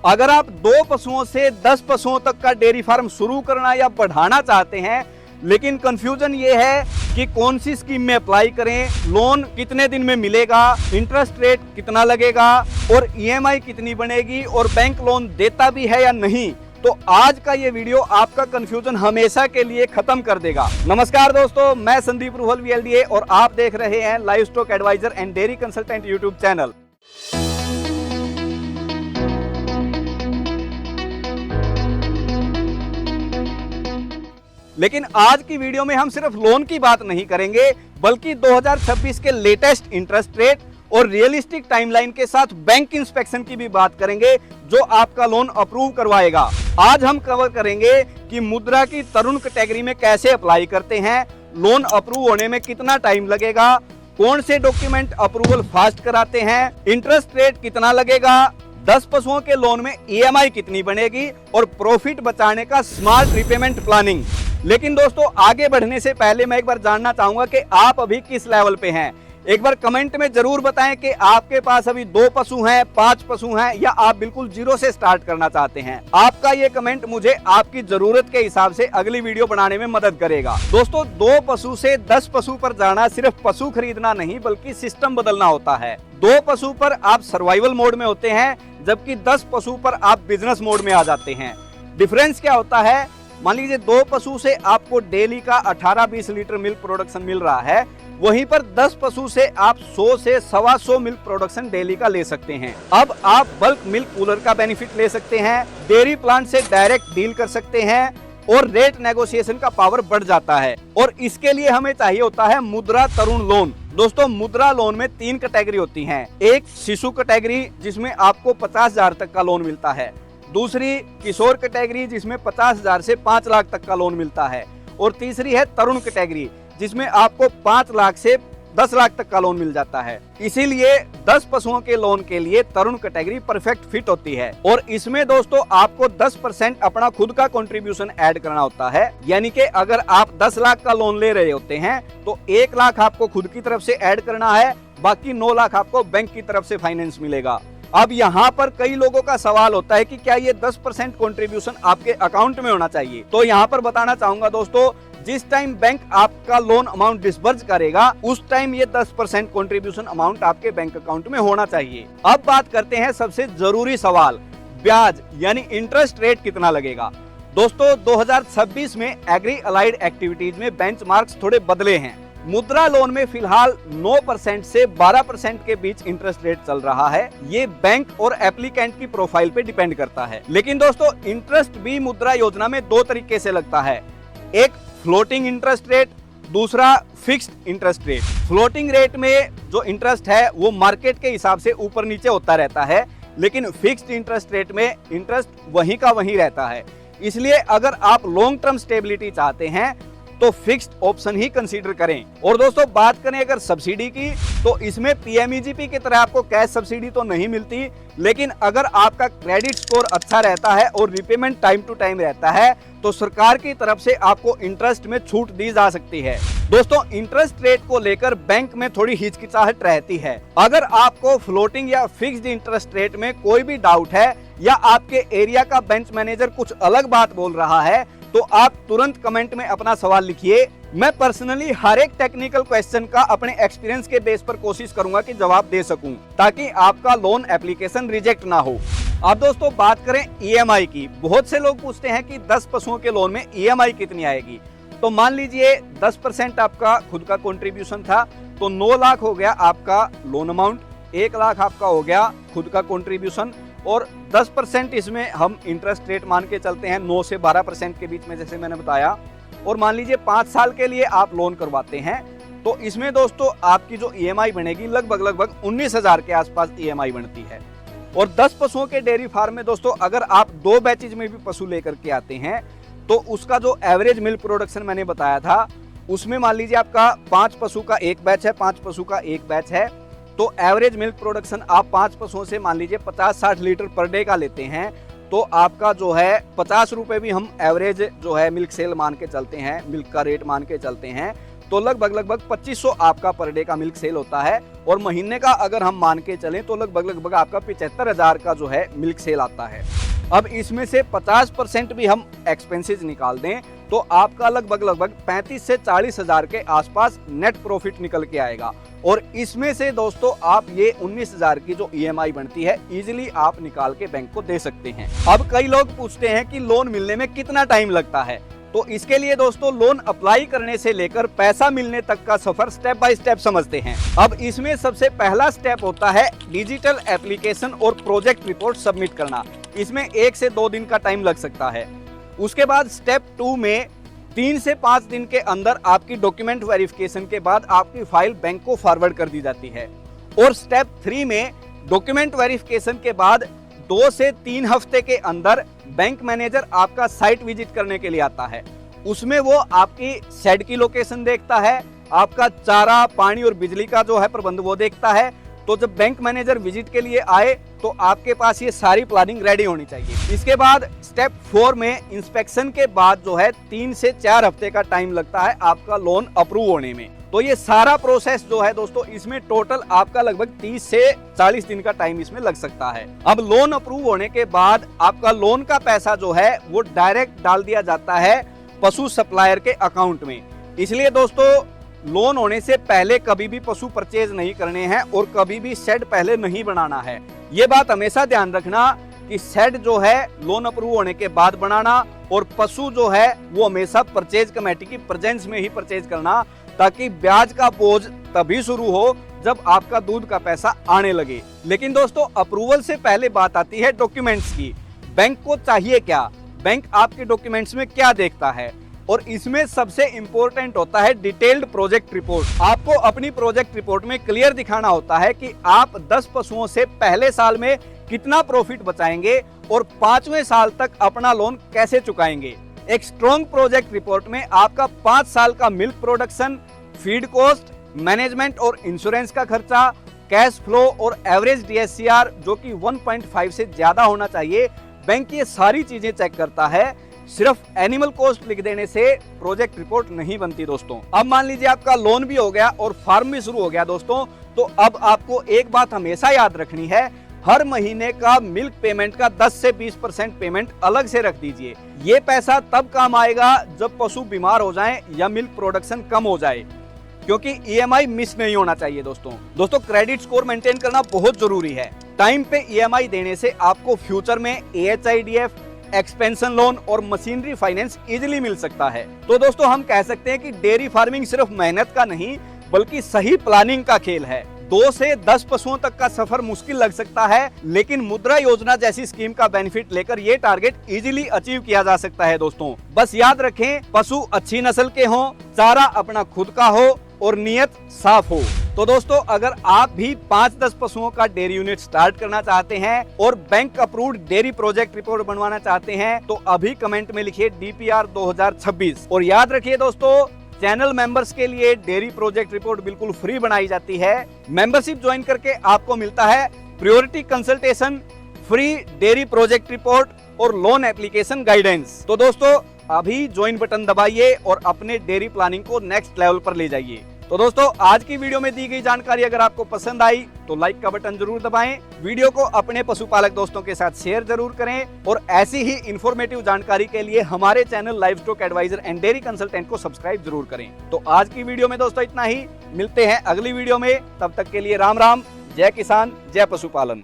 अगर आप 2 पशुओं से 10 पशुओं तक का डेयरी फार्म शुरू करना या बढ़ाना चाहते हैं, लेकिन कंफ्यूजन ये है कि कौन सी स्कीम में अप्लाई करें, लोन कितने दिन में मिलेगा, इंटरेस्ट रेट कितना लगेगा और ईएमआई कितनी बनेगी और बैंक लोन देता भी है या नहीं, तो आज का ये वीडियो आपका कंफ्यूजन हमेशा के लिए खत्म कर देगा। नमस्कार दोस्तों, मैं संदीप रुहल VLDA और आप देख रहे हैं livestock advisor and dairy consultant YouTube channel. लेकिन आज की वीडियो में हम सिर्फ लोन की बात नहीं करेंगे, बल्कि 2026 के लेटेस्ट इंटरेस्ट रेट और रियलिस्टिक टाइमलाइन के साथ बैंक इंस्पेक्शन की भी बात करेंगे, जो आपका लोन अप्रूव करवाएगा। आज हम कवर करेंगे कि मुद्रा की तरुण कैटेगरी में कैसे अप्लाई करते हैं, लोन अप्रूव होने में कितना टाइम लगेगा, कौन से डॉक्यूमेंट अप्रूवल फास्ट कराते हैं, इंटरेस्ट रेट कितना लगेगा, 10 पशुओं के लोन में ईएमआई कितनी बनेगी और प्रॉफिट बचाने का स्मार्ट रिपेमेंट प्लानिंग। लेकिन दोस्तों, आगे बढ़ने से पहले मैं एक बार जानना चाहूंगा कि आप अभी किस लेवल पे हैं। एक बार कमेंट में जरूर बताएं कि आपके पास अभी 2 पशु हैं, 5 पशु हैं या आप बिल्कुल जीरो से स्टार्ट करना चाहते हैं। आपका ये कमेंट मुझे आपकी जरूरत के हिसाब से अगली वीडियो बनाने में मदद करेगा। दोस्तों, 2 पशु से 10 पशु पर जाना सिर्फ पशु खरीदना नहीं, बल्कि सिस्टम बदलना होता है। 2 पशु पर आप सर्वाइवल मोड में होते हैं, जबकि 10 पशु पर आप बिजनेस मोड में आ जाते हैं। डिफरेंस क्या होता है? मान लीजिए 2 पशु से आपको डेली का 18-20 लीटर मिल्क प्रोडक्शन मिल रहा है, वहीं पर 10 पशु से आप 100 से 125 मिल्क प्रोडक्शन डेली का ले सकते हैं। अब आप बल्क मिल्क कूलर का बेनिफिट ले सकते हैं, डेयरी प्लांट से डायरेक्ट डील कर सकते हैं और रेट नेगोशिएशन का पावर बढ़ जाता है। और इसके लिए हमें चाहिए होता है मुद्रा तरुण लोन। दोस्तों, मुद्रा लोन में 3 कैटेगरी होती हैं। एक शिशु कैटेगरी, जिसमें आपको 50,000 तक का लोन मिलता है। दूसरी किशोर कैटेगरी, जिसमें 50,000 से 5 लाख तक का लोन मिलता है। और तीसरी है तरुण कैटेगरी, जिसमें आपको 5 लाख से 10 लाख तक का लोन मिल जाता है। इसीलिए 10 पशुओं के लोन के लिए तरुण कैटेगरी परफेक्ट फिट होती है। और इसमें दोस्तों आपको 10% अपना खुद का कंट्रीब्यूशन ऐड करना होता है। यानी कि अगर आप 10 लाख का लोन ले रहे होते हैं तो 1 लाख आपको खुद की तरफ से ऐड करना है, बाकी 9 लाख आपको बैंक की तरफ से फाइनेंस मिलेगा। अब यहाँ पर कई लोगों का सवाल होता है कि क्या ये 10% कंट्रीब्यूशन आपके अकाउंट में होना चाहिए। तो यहाँ पर बताना चाहूंगा दोस्तों, जिस टाइम बैंक आपका लोन अमाउंट डिस्बर्स करेगा, उस टाइम ये 10% कंट्रीब्यूशन अमाउंट आपके बैंक अकाउंट में होना चाहिए। अब बात करते हैं सबसे जरूरी सवाल, ब्याज यानी इंटरेस्ट रेट कितना लगेगा। दोस्तों, 2026 में एग्री अलाइड एक्टिविटीज में बेंचमार्क्स थोड़े बदले हैं। मुद्रा लोन में फिलहाल 9% से 12% के बीच इंटरेस्ट रेट चल रहा है। ये बैंक और एप्लीकेंट की प्रोफाइल पे डिपेंड करता है। लेकिन दोस्तों, इंटरेस्ट भी मुद्रा योजना में 2 तरीके से लगता है। एक फ्लोटिंग इंटरेस्ट रेट, दूसरा fixed interest rate. Floating rate में जो इंटरेस्ट है वो मार्केट के हिसाब से ऊपर नीचे होता रहता है, लेकिन फिक्स्ड इंटरेस्ट रेट में इंटरेस्ट वहीं का वहीं रहता है। इसलिए अगर आप लॉन्ग टर्म स्टेबिलिटी चाहते हैं तो फिक्स्ड ऑप्शन ही कंसीडर करें। और दोस्तों, बात करें अगर सब्सिडी की, तो इसमें PMEGP की तरह आपको कैश सब्सिडी तो नहीं मिलती, लेकिन अगर आपका क्रेडिट स्कोर अच्छा रहता है और रिपेमेंट टाइम टू टाइम रहता है तो सरकार की तरफ से आपको इंटरेस्ट में छूट दी जा सकती है। दोस्तों, इंटरेस्ट रेट को लेकर बैंक में थोड़ी हिचकिचाहट रहती है। अगर आपको फ्लोटिंग या फिक्स्ड इंटरेस्ट रेट में कोई भी डाउट है या आपके एरिया का बेंच मैनेजर कुछ अलग बात बोल रहा है, तो आप तुरंत कमेंट में अपना सवाल लिखिए। मैं पर्सनली हर एक टेक्निकल क्वेश्चन का अपने एक्सपीरियंस के बेस पर कोशिश करूंगा कि जवाब दे सकूं, ताकि आपका लोन एप्लीकेशन रिजेक्ट ना हो। अब दोस्तों, बात करें ईएमआई की। बहुत से लोग पूछते हैं कि 10 पशुओं के लोन में ईएमआई कितनी आएगी। तो मान लीजिए 10% आपका खुद का कंट्रीब्यूशन था, तो 9 लाख हो गया आपका लोन अमाउंट, 1 लाख आपका हो गया खुद का कंट्रीब्यूशन और 10% इसमें हम इंटरेस्ट रेट मान के चलते हैं 9 से 12% के बीच में, जैसे मैंने बताया। और मान लीजिए 5 साल के लिए आप लोन करवाते हैं, तो इसमें दोस्तों आपकी जो ईएमआई बनेगी लगभग 19,000 के आसपास ईएमआई बनती है। और 10 पशुओं के डेयरी फार्म में दोस्तों अगर आप 2 बैचेज में भी पशु लेकर के आते हैं, तो उसका जो एवरेज मिल्क प्रोडक्शन मैंने बताया था, उसमें मान लीजिए आपका 5 पशु का एक बैच है, 5 पशु का एक बैच है, तो एवरेज मिल्क प्रोडक्शन आप 5 पशुओं से मान लीजिए 50-60 लीटर पर डे का लेते हैं, तो आपका जो है 50 रुपए भी हम एवरेज जो है मिल्क सेल मान के चलते हैं, मिल्क का रेट मान के चलते हैं, तो लगभग 2500 आपका पर डे का मिल्क सेल होता है। और महीने का अगर हम मान के चलें तो लगभग आपका 75,000 का जो है मिल्क सेल आता है। अब इसमें से 50% भी हम एक्सपेंसेस निकाल दें तो आपका लगभग 35 से 40 हजार के आसपास नेट प्रॉफिट निकल के आएगा। और इसमें से दोस्तों आप ये 19,000 की जो EMI बनती है इजीली आप निकाल के बैंक को दे सकते हैं। अब कई लोग पूछते हैं कि लोन मिलने में कितना टाइम लगता है, तो इसके लिए दोस्तों लोन अप्लाई करने से लेकर पैसा मिलने तक का सफर स्टेप बाय स्टेप समझते हैं। अब इसमें सबसे पहला स्टेप होता है डिजिटल एप्लीकेशन और प्रोजेक्ट रिपोर्ट सबमिट करना। इसमें 1 से 2 दिन का टाइम लग सकता है। उसके बाद स्टेप 2 में 3 से 5 दिन के अंदर आपकी डॉक्यूमेंट वेरिफिकेशन के बाद आपकी फाइल बैंक को फॉरवर्ड कर दी जाती है। और स्टेप 3 में डॉक्यूमेंट वेरिफिकेशन के बाद 2 से 3 हफ्ते के अंदर बैंक मैनेजर आपका साइट विजिट करने के लिए आता है। उसमें वो आपकी शेड की लोकेशन देखता है, आपका चारा, पानी और बिजली का जो है प्रबंध वो देखता है। तो जब बैंक मैनेजर विजिट के लिए आए तो आपके पास ये सारी प्लानिंग रेडी होनी चाहिए। इसके बाद स्टेप 4 में इंस्पेक्शन के बाद जो है 3 से 4 हफ्ते का टाइम लगता है आपका लोन अप्रूव होने में। तो ये सारा प्रोसेस जो है दोस्तों इसमें टोटल आपका लगभग 30 से 40 दिन का टाइम इसमें लग सकता है। अब लोन अप्रूव होने के बाद आपका लोन का पैसा जो है वो डायरेक्ट डाल दिया जाता है पशु सप्लायर के अकाउंट में। इसलिए दोस्तों लोन होने से पहले कभी भी पशु परचेज नहीं करने हैं और कभी भी शेड पहले नहीं बनाना है। ये बात हमेशा ध्यान रखना कि शेड जो है लोन अप्रूव होने के बाद बनाना और पशु जो है वो हमेशा परचेज कमेटी की प्रेजेंस में ही परचेज करना, ताकि ब्याज का बोझ तभी शुरू हो जब आपका दूध का पैसा आने लगे। लेकिन दोस्तों अप्रूवल से पहले बात आती है डॉक्यूमेंट्स की। बैंक को चाहिए क्या, बैंक आपके डॉक्यूमेंट्स में क्या देखता है, और इसमें सबसे इंपॉर्टेंट होता है डिटेल्ड प्रोजेक्ट रिपोर्ट। आपको अपनी प्रोजेक्ट रिपोर्ट में क्लियर दिखाना होता है कि आप 10 पशुओं से पहले साल में कितना प्रॉफिट बचाएंगे और 5वें साल तक अपना लोन कैसे चुकाएंगे। एक स्ट्रॉन्ग प्रोजेक्ट रिपोर्ट में आपका 5 साल का milk production, feed cost, management और इंश्योरेंस का खर्चा, कैश फ्लो और एवरेज DSCR जो कि 1.5 से ज्यादा होना चाहिए। बैंक ये सारी चीजें चेक करता है। सिर्फ एनिमल कॉस्ट लिख देने से प्रोजेक्ट रिपोर्ट नहीं बनती दोस्तों। अब मान लीजिए आपका लोन भी हो गया और फार्म भी शुरू हो गया दोस्तों, तो अब आपको एक बात हमेशा याद रखनी है, हर महीने का मिल्क पेमेंट का 10 से 20% पेमेंट अलग से रख दीजिए। ये पैसा तब काम आएगा जब पशु बीमार हो जाएं या मिल्क प्रोडक्शन कम हो जाए, क्योंकि EMI मिस नहीं होना चाहिए दोस्तों क्रेडिट स्कोर मेंटेन करना बहुत जरूरी है। टाइम पे EMI देने से आपको फ्यूचर में AHIDF, एक्सपेंशन लोन और मशीनरी फाइनेंस इजीली मिल सकता है। तो दोस्तों हम कह सकते हैं कि डेयरी फार्मिंग सिर्फ मेहनत का नहीं बल्कि सही प्लानिंग का खेल है। 2 से 10 पशुओं तक का सफर मुश्किल लग सकता है, लेकिन मुद्रा योजना जैसी स्कीम का बेनिफिट लेकर ये टारगेट इजीली अचीव किया जा सकता है दोस्तों। बस याद रखें, पशु अच्छी नस्ल के हों, चारा अपना खुद का हो और नियत साफ हो। तो दोस्तों अगर आप भी 5-10 पशुओं का डेयरी यूनिट स्टार्ट करना चाहते हैं और bank approved dairy project report बनवाना चाहते हैं तो अभी कमेंट में लिखिए DPR 2026। और याद रखिए दोस्तों, चैनल मेंबर्स के लिए डेयरी प्रोजेक्ट रिपोर्ट बिल्कुल फ्री बनाई जाती है। मेंबरशिप ज्वाइन करके आपको मिलता है priority consultation, free dairy project report और लोन एप्लीकेशन गाइडेंस। तो दोस्तों अभी ज्वाइन बटन दबाइए और अपने डेयरी प्लानिंग को नेक्स्ट लेवल पर ले जाइए। तो दोस्तों आज की वीडियो में दी गई जानकारी अगर आपको पसंद आई तो लाइक का बटन जरूर दबाएं, वीडियो को अपने पशुपालक दोस्तों के साथ शेयर जरूर करें और ऐसी ही इंफॉर्मेटिव जानकारी के लिए हमारे channel livestock advisor and dairy consultant को सब्सक्राइब जरूर करें। तो आज की वीडियो में दोस्तों इतना ही, मिलते हैं अगली वीडियो में, तब तक के लिए राम राम, जय किसान, जय पशुपालन।